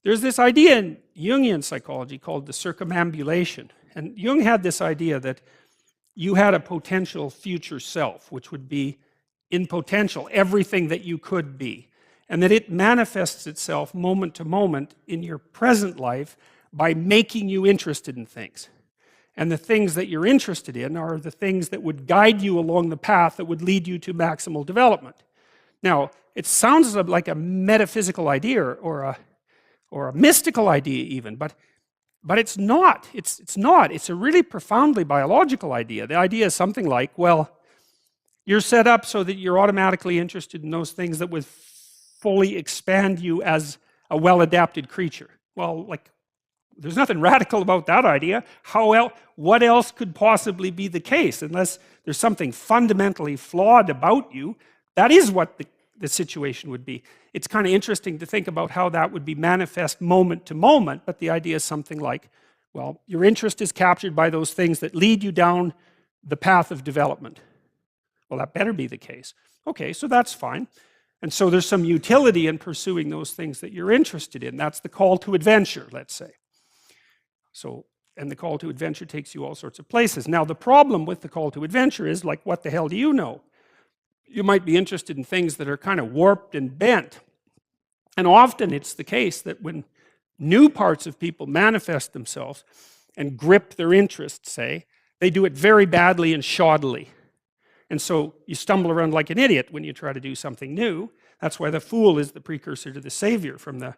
there's this idea in Jungian psychology called the circumambulation. And Jung had this idea that you had a potential future self, which would be in potential everything that you could be. And that it manifests itself moment to moment in your present life by making you interested in things. And the things that you're interested in are the things that would guide you along the path that would lead you to maximal development. Now, it sounds like a metaphysical idea or a mystical idea even, but it's not. It's not. It's a really profoundly biological idea. The idea is something like, well, you're set up so that you're automatically interested in those things that would fully expand you as a well-adapted creature. Well, like, there's nothing radical about that idea. What else could possibly be the case? Unless there's something fundamentally flawed about you, that is what the situation would be. It's kind of interesting to think about how that would be manifest moment to moment, but the idea is something like, well, your interest is captured by those things that lead you down the path of development. Well, that better be the case. Okay, so that's fine. And so there's some utility in pursuing those things that you're interested in. That's the call to adventure, let's say. So, and the call to adventure takes you all sorts of places. Now, the problem with the call to adventure is, like, what the hell do you know? You might be interested in things that are kind of warped and bent. And often it's the case that when new parts of people manifest themselves and grip their interests, say, they do it very badly and shoddily. And so you stumble around like an idiot when you try to do something new. That's why the fool is the precursor to the savior from the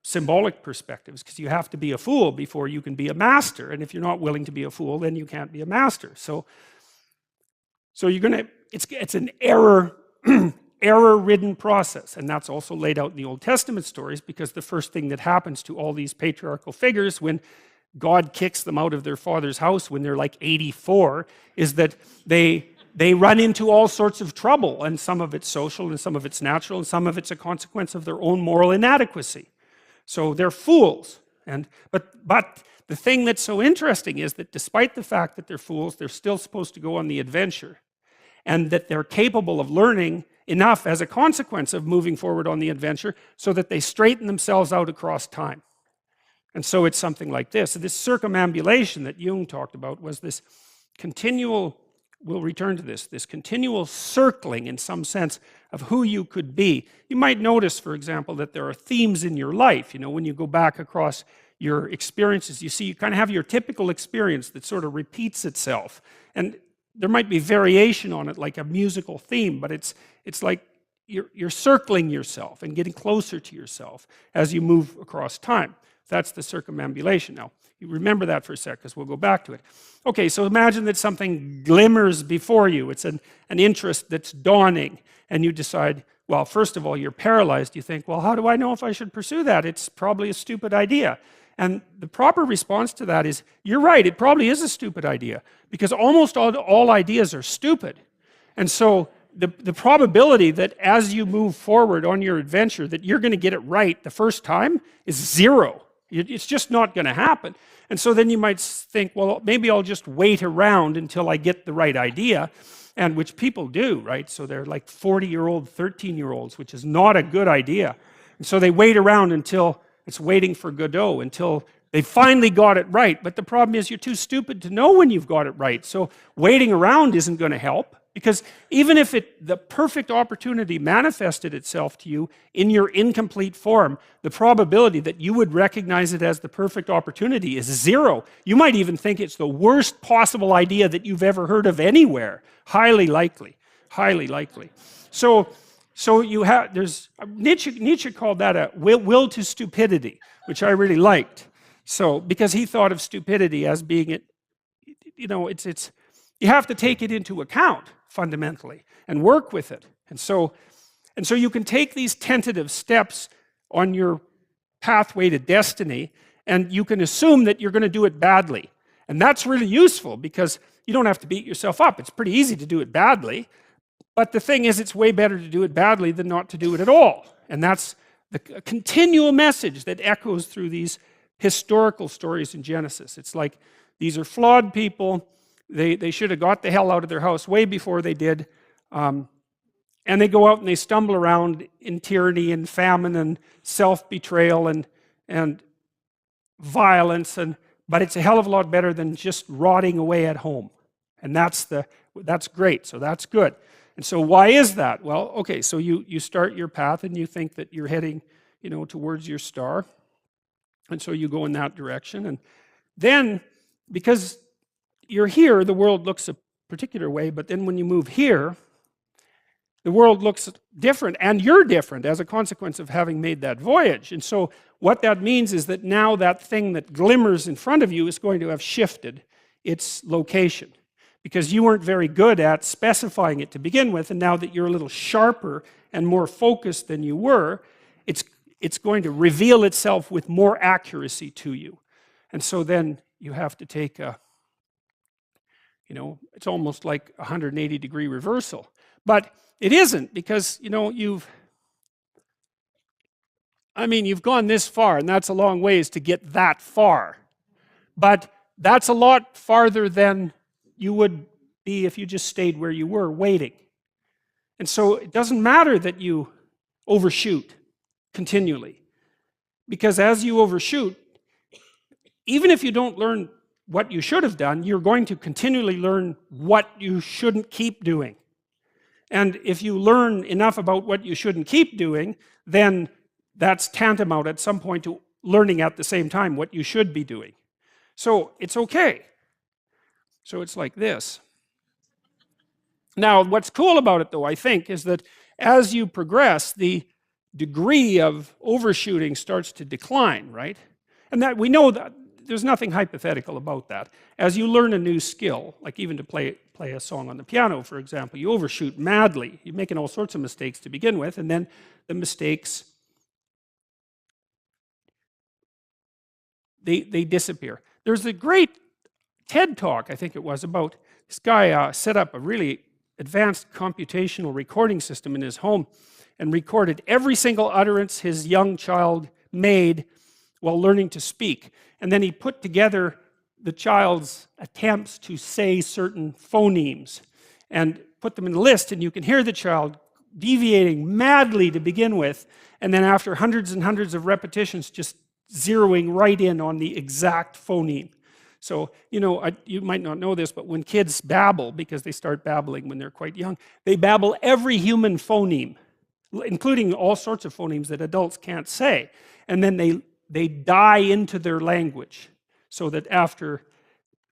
symbolic perspectives, because you have to be a fool before you can be a master. And if you're not willing to be a fool, then you can't be a master. So you're going to, it's an error-ridden process. And that's also laid out in the Old Testament stories, because the first thing that happens to all these patriarchal figures when God kicks them out of their father's house when they're like 84 is that they run into all sorts of trouble, and some of it's social and some of it's natural and some of it's a consequence of their own moral inadequacy. So they're fools. But the thing that's so interesting is that despite the fact that they're fools, they're still supposed to go on the adventure, and that they're capable of learning enough as a consequence of moving forward on the adventure so that they straighten themselves out across time. And so it's something like this. So this circumambulation that Jung talked about was this continual, we'll return to this continual circling in some sense of who you could be. You might notice, for example, that there are themes in your life. You know, when you go back across your experiences, you see you kind of have your typical experience that sort of repeats itself. And there might be variation on it, like a musical theme, but it's like you're circling yourself and getting closer to yourself as you move across time. That's the circumambulation. Now, you remember that for a sec, because we'll go back to it. Okay, so imagine that something glimmers before you. It's an interest that's dawning, and you decide, well, first of all, you're paralyzed. You think, well, how do I know if I should pursue that? It's probably a stupid idea. And the proper response to that is, you're right, it probably is a stupid idea, because almost all ideas are stupid. And so the probability that as you move forward on your adventure that you're going to get it right the first time is zero. It's just not going to happen. And so then you might think, well, maybe I'll just wait around until I get the right idea, and which people do, right? So they're like 40-year-old, 13-year-olds, which is not a good idea. And so they wait around until it's waiting for Godot, until they finally got it right. But the problem is you're too stupid to know when you've got it right. So waiting around isn't going to help. Because even if the perfect opportunity manifested itself to you in your incomplete form, the probability that you would recognize it as the perfect opportunity is zero. You might even think it's the worst possible idea that you've ever heard of anywhere. Highly likely. Highly likely. So you have, Nietzsche called that a will to stupidity, which I really liked. So, because he thought of stupidity as being, you have to take it into account fundamentally and work with it. And so you can take these tentative steps on your pathway to destiny, and you can assume that you're going to do it badly. And that's really useful, because you don't have to beat yourself up. It's pretty easy to do it badly. But the thing is, it's way better to do it badly than not to do it at all. And that's the continual message that echoes through these historical stories in Genesis. It's like, these are flawed people. They should have got the hell out of their house way before they did. And they go out and they stumble around in tyranny and famine and self-betrayal, and and violence, but it's a hell of a lot better than just rotting away at home. And that's great, so that's good. And so why is that? Well, okay, so you start your path and you think that you're heading, towards your star. And so you go in that direction. And then, because you're here, the world looks a particular way, but then when you move here, the world looks different, and you're different as a consequence of having made that voyage. And so what that means is that now that thing that glimmers in front of you is going to have shifted its location, because you weren't very good at specifying it to begin with, and now that you're a little sharper and more focused than you were, it's going to reveal itself with more accuracy to you. And so then you have to take it's almost like a 180-degree reversal. But it isn't, because, you've gone this far, and that's a long ways to get that far. But that's a lot farther than you would be if you just stayed where you were, waiting. And so it doesn't matter that you overshoot continually, because as you overshoot, even if you don't learn what you should have done, you're going to continually learn what you shouldn't keep doing. And if you learn enough about what you shouldn't keep doing, then that's tantamount at some point to learning at the same time what you should be doing. So it's okay. So it's like this. Now, what's cool about it, though, I think, is that as you progress, the degree of overshooting starts to decline, right? And that we know that there's nothing hypothetical about that. As you learn a new skill, like even to play a song on the piano, for example, you overshoot madly. You're making all sorts of mistakes to begin with, and then the mistakes, they disappear. There's a great TED talk, I think it was, about this guy set up a really advanced computational recording system in his home and recorded every single utterance his young child made while learning to speak. And then he put together the child's attempts to say certain phonemes and put them in the list, and you can hear the child deviating madly to begin with, and then after hundreds and hundreds of repetitions, just zeroing right in on the exact phoneme. So, you might not know this, but when kids babble, because they start babbling when they're quite young, they babble every human phoneme, including all sorts of phonemes that adults can't say. And then they die into their language, so that after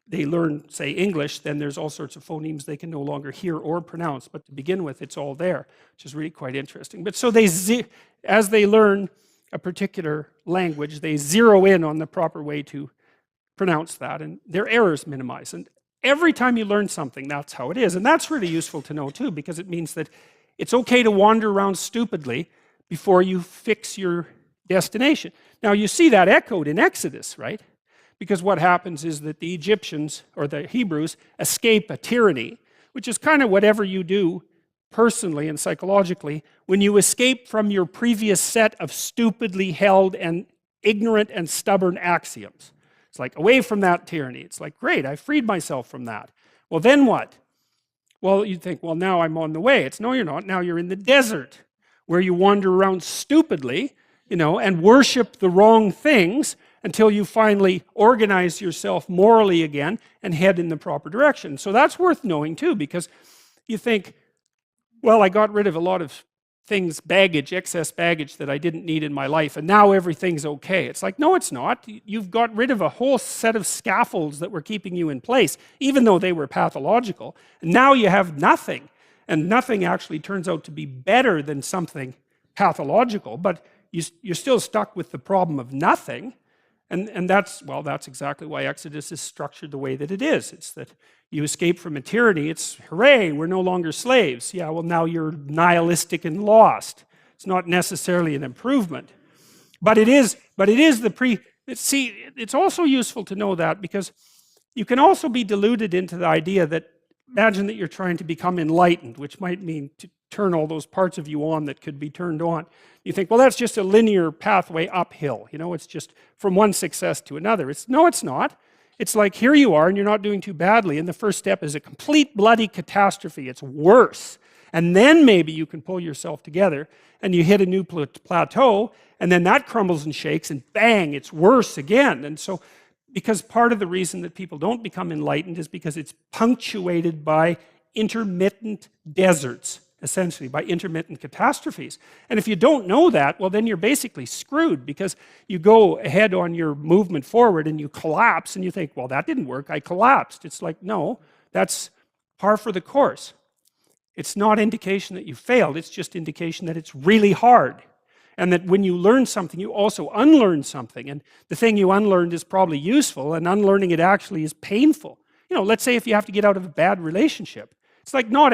they learn, say, English, then there's all sorts of phonemes they can no longer hear or pronounce. But to begin with, it's all there, which is really quite interesting. But so as they learn a particular language, they zero in on the proper way to pronounce that, and their errors minimize. And every time you learn something, that's how it is. And that's really useful to know, too, because it means that it's okay to wander around stupidly before you fix your destination. Now, you see that echoed in Exodus, right? Because what happens is that the Egyptians, or the Hebrews, escape a tyranny, which is kind of whatever you do personally and psychologically when you escape from your previous set of stupidly held and ignorant and stubborn axioms. It's like, away from that tyranny. It's like, great, I freed myself from that. Well, then what? Well, you'd think, well, now I'm on the way. It's, no, you're not. Now you're in the desert, where you wander around stupidly, and worship the wrong things until you finally organize yourself morally again and head in the proper direction. So that's worth knowing, too, because you think, well, I got rid of a lot of things, excess baggage that I didn't need in my life, and now everything's okay. It's like, no, it's not. You've got rid of a whole set of scaffolds that were keeping you in place, even though they were pathological. And now you have nothing, and nothing actually turns out to be better than something pathological, but you're still stuck with the problem of nothing. And that's exactly why Exodus is structured the way that it is. It's that you escape from a tyranny. It's, hooray, we're no longer slaves. Yeah, well, now you're nihilistic and lost. It's not necessarily an improvement. But it is it's also useful to know that, because you can also be deluded into the idea that, imagine that you're trying to become enlightened, which might mean to turn all those parts of you on that could be turned on. You think, well, that's just a linear pathway uphill. It's just from one success to another. No, it's not. It's like, here you are, and you're not doing too badly, and the first step is a complete bloody catastrophe. It's worse. and then maybe you can pull yourself together and you hit a new plateau, and then that crumbles and shakes, and bang, it's worse again. And so because part of the reason that people don't become enlightened is because it's punctuated by intermittent deserts, essentially, by intermittent catastrophes. And if you don't know that, well, then you're basically screwed, because you go ahead on your movement forward and you collapse and you think, well, that didn't work, I collapsed. It's like, no, that's par for the course. It's not indication that you failed, it's just indication that it's really hard. And that when you learn something, you also unlearn something. And the thing you unlearned is probably useful, and unlearning it actually is painful. You know, let's say if you have to get out of a bad relationship. It's like there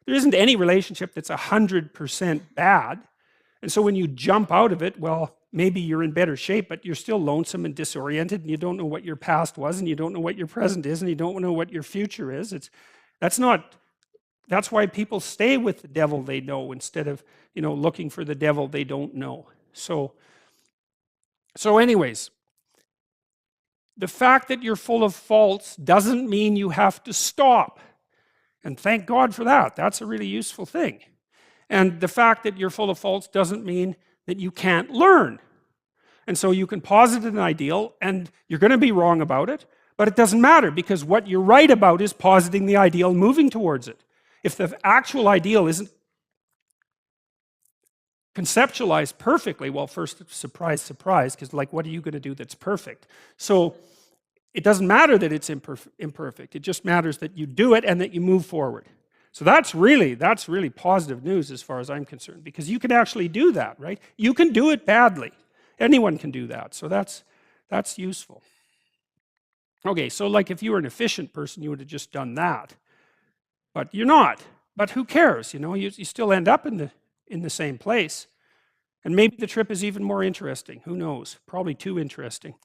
isn't any relationship that's 100% bad. And so when you jump out of it, well, maybe you're in better shape, but you're still lonesome and disoriented, and you don't know what your past was, and you don't know what your present is, and you don't know what your future is. That's why people stay with the devil they know instead of, you know, looking for the devil they don't know. So anyways, the fact that you're full of faults doesn't mean you have to stop. And thank God for that. That's a really useful thing. And the fact that you're full of faults doesn't mean that you can't learn. And so you can posit an ideal, and you're going to be wrong about it, but it doesn't matter, because what you're right about is positing the ideal and moving towards it. If the actual ideal isn't conceptualized perfectly, well, first, surprise, surprise, because like, what are you going to do that's perfect? So it doesn't matter that it's imperfect. It just matters that you do it and that you move forward. So that's really positive news as far as I'm concerned, because you can actually do that, right? You can do it badly. Anyone can do that. So that's useful. Okay, so like if you were an efficient person, you would have just done that. But you're not. But who cares? You know, you still end up in the same place. And maybe the trip is even more interesting. Who knows? Probably too interesting.